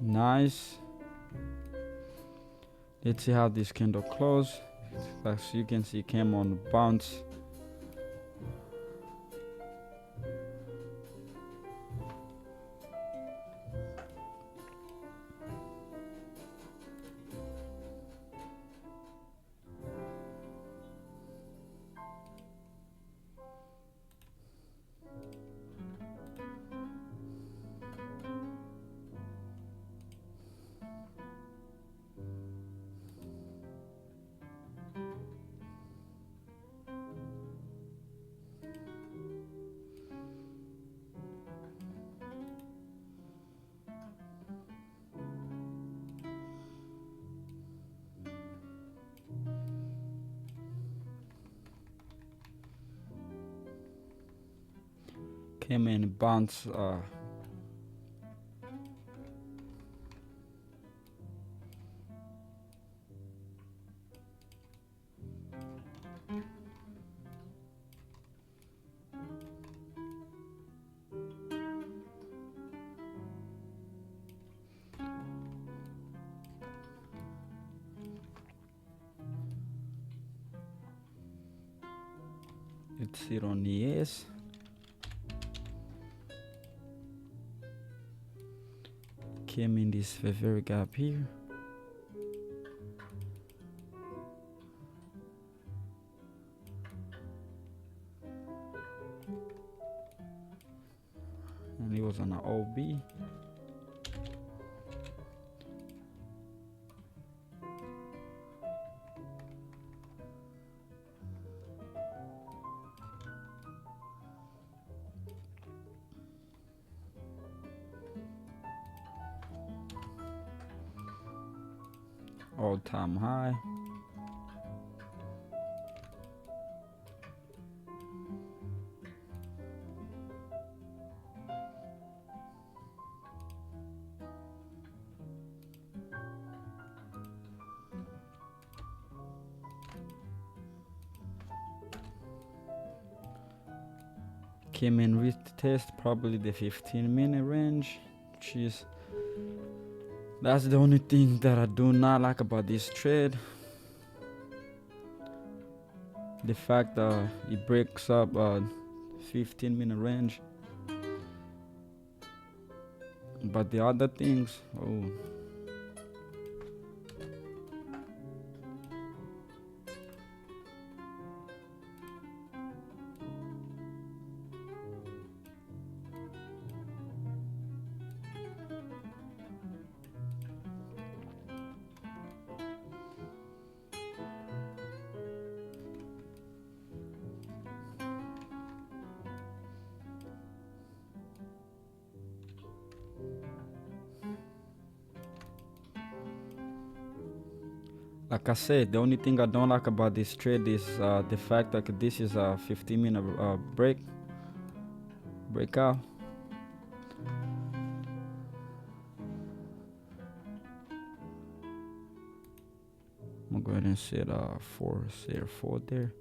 Nice. Let's see how this candle close. As you can see, came on bounce. Came in bounce. Let's see it on the S. Came in this very gap here. And it was on an OB. All-time high. Came in retest probably the 15-minute range, which is that's the only thing that I do not like about this trade. The fact that it breaks up 15-minute range. But the other things, oh. Like I said, the only thing I don't like about this trade is the fact that this is a 15-minute breakout. I'm gonna go ahead and set 4 there.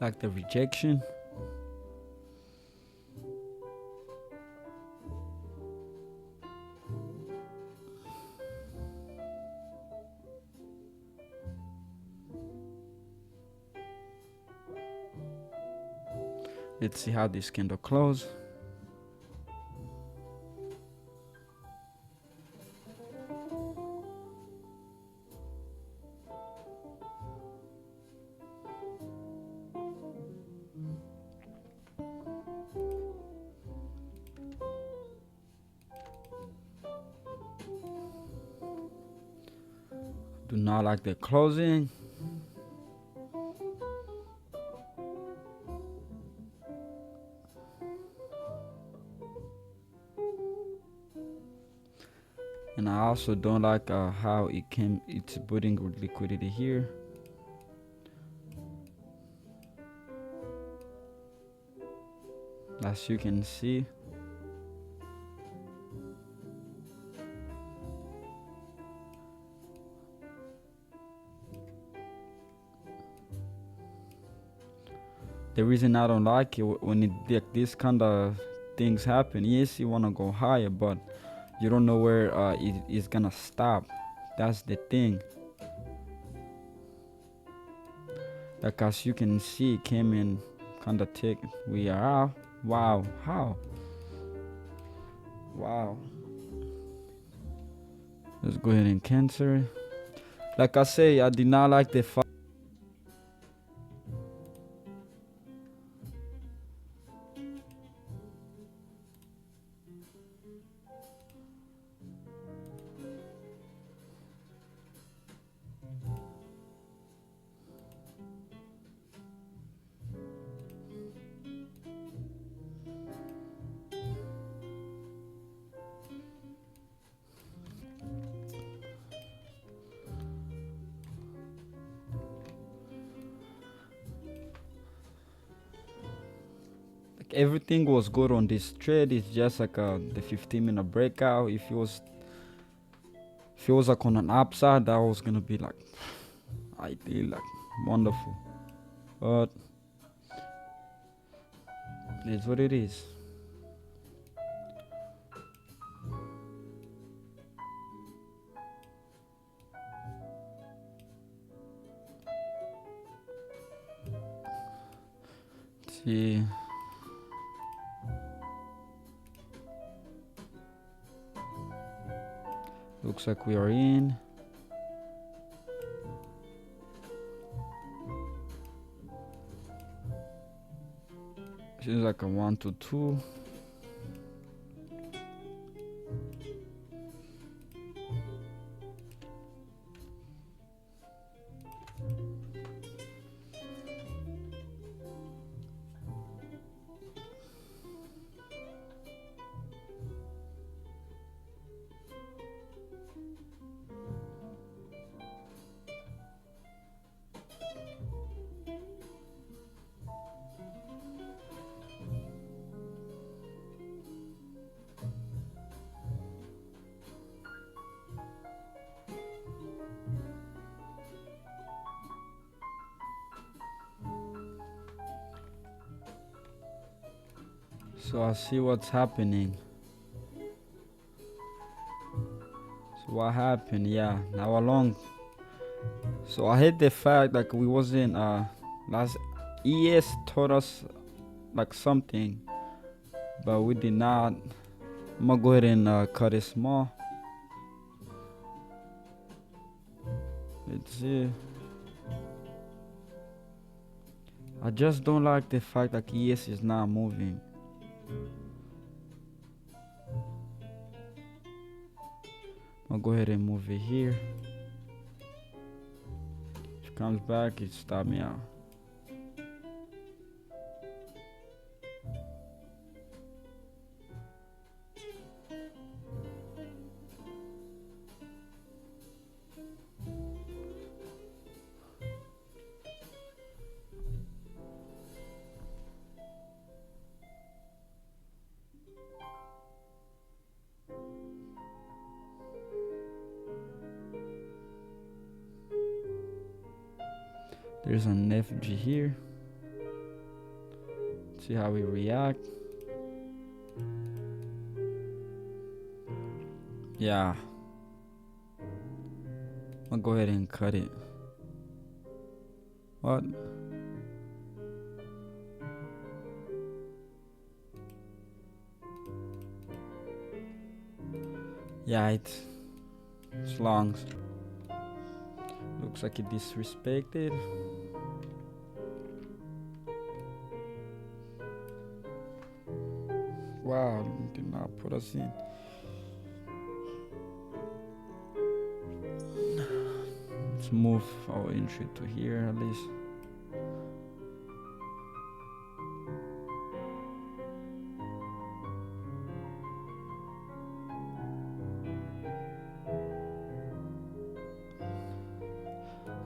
Like the rejection. Let's see how this candle close. Do not like the closing. And I also don't like how it's putting liquidity here. As you can see, the reason I don't like it when like this kind of things happen, yes, you want to go higher, but you don't know where it's gonna stop. That's the thing. Like as you can see, it came in kind of thick. We are out. Wow, how? Wow. Let's go ahead and cancel it. Like I say, I did not like the everything was good on this trade. It's just like the 15-minute breakout. If it was like on an upside, that was gonna be like ideal, like wonderful. But it's what it is. See, looks like we are in. Seems like a 1 to 2. So I see what's happening. So what happened? Yeah, now along. So I hate the fact like we wasn't last ES taught us like something, but we did not. I'm gonna go ahead and cut it small. Let's see. I just don't like the fact that ES is not moving. I'll go ahead and move it here. If it comes back, it stop me out. There's an FG here. See how we react. Yeah. I'll go ahead and cut it. What? Yeah, it's long. Looks like it disrespected. Wow, did not put us in. Let's move our entry to here at least.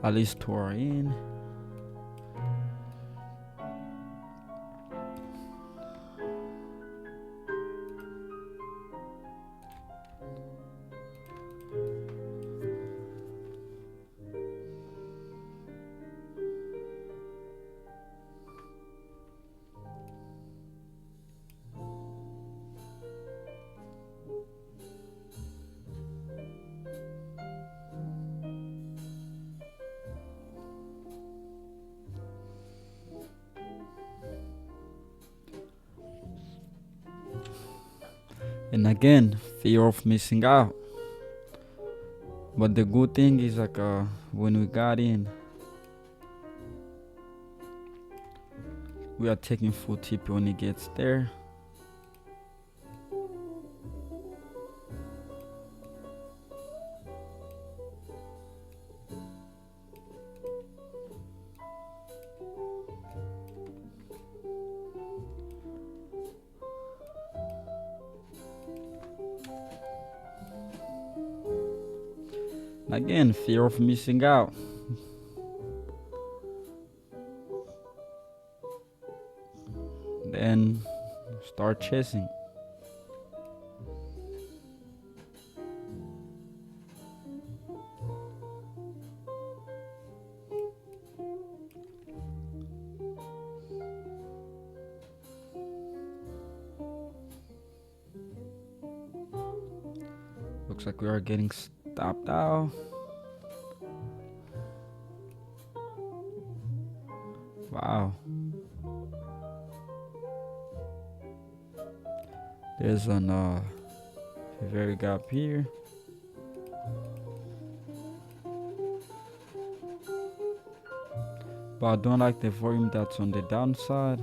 at least 2 are in. And again, fear of missing out. But the good thing is like when we got in, we are taking full TP when it gets there. Again, fear of missing out. Then start chasing. Looks like we are getting stopped out. Wow. There's an very gap here. But I don't like the volume that's on the downside.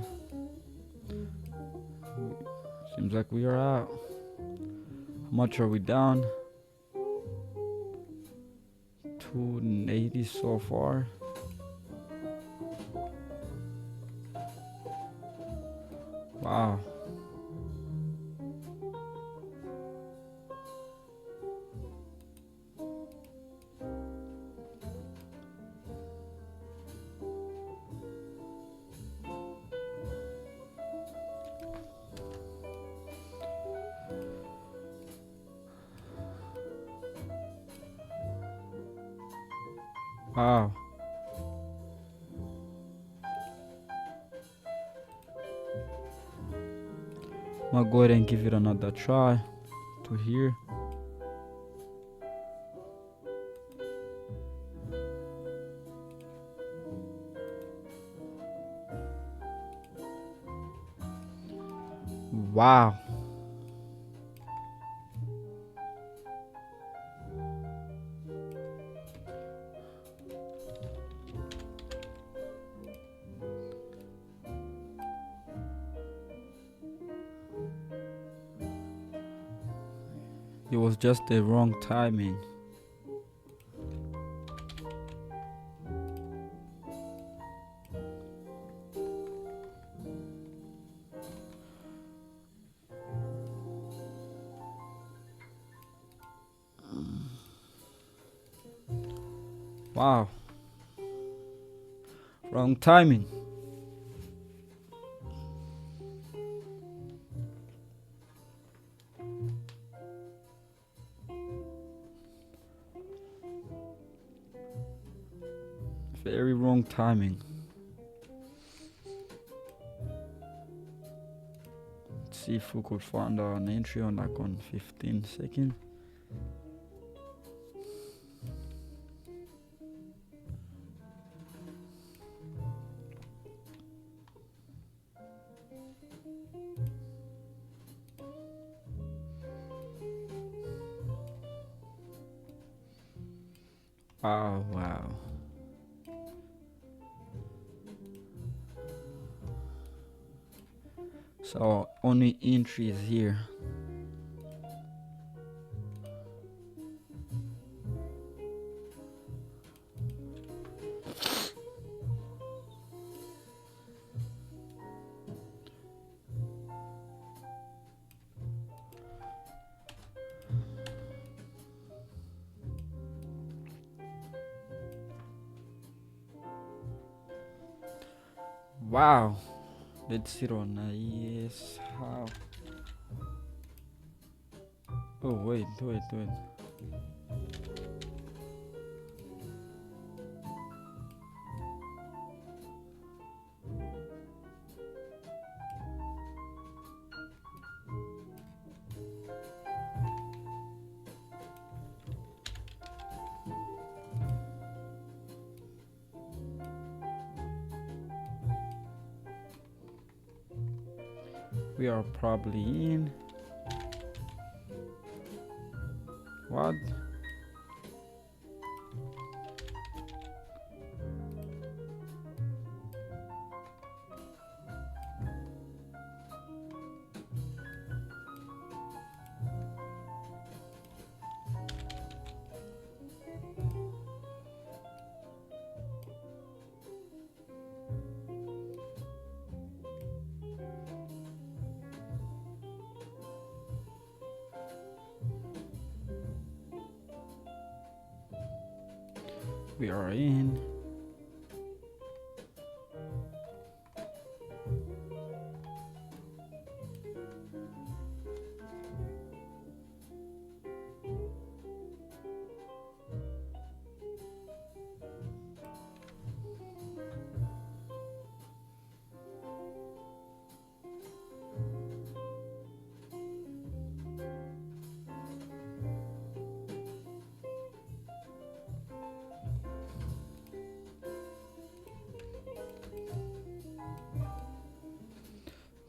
Seems like we are out. How much are we down? 280 so far. Wow. Wow. I'm gonna go ahead and give it another try to here. Wow. It was just the wrong timing. Wow. Wrong timing. Very wrong timing. Let's see if we could find an entry on like on 15 seconds. Oh, wow. So only entry is here. Wow. Let's sit on. Yes. How? Oh wait, wait, wait. We are probably in. What? We are in.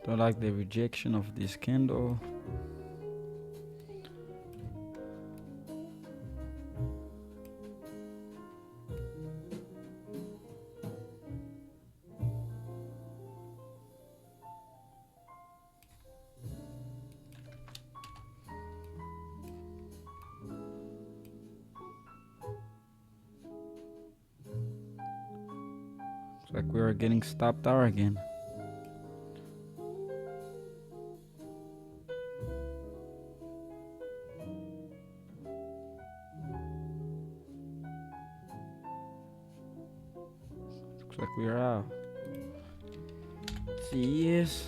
Don't like the rejection of this candle. It's like we are getting stopped out again. Looks like we're out. Yes.